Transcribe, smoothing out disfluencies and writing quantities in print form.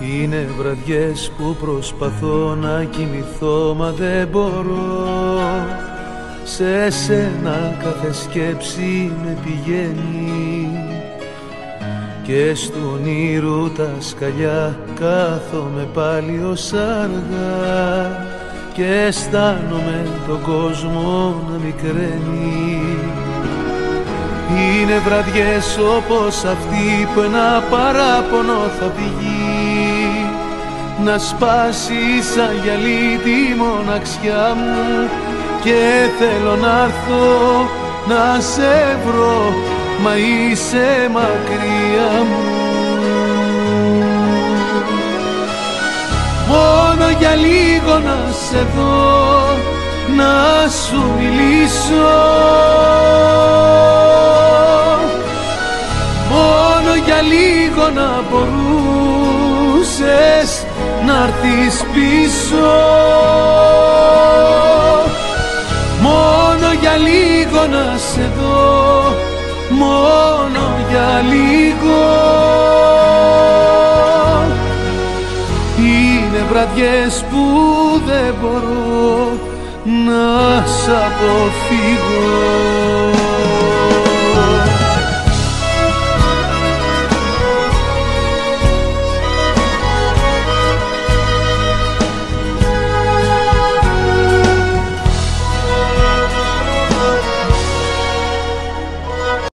Είναι βραδιές που προσπαθώ να κοιμηθώ, μα δεν μπορώ. Σε σένα κάθε σκέψη με πηγαίνει και στου ονείρου τα σκαλιά κάθομαι πάλι ως αργά και αισθάνομαι τον κόσμο να μικραίνει. Είναι βραδιές όπως αυτή που ένα παράπονο θα φυγεί να σπάσει σαν γυαλί τη μοναξιά μου και θέλω να έρθω να σε βρω, μα είσαι μακριά μου. Μόνο για λίγο να σε δω, να σου μιλήσω, μόνο για λίγο να μπορούσες να έρθεις πίσω. Μόνο για λίγο να σε δω, μόνο για λίγο. Είναι βραδιές που δεν μπορώ να σ' αποφύγω.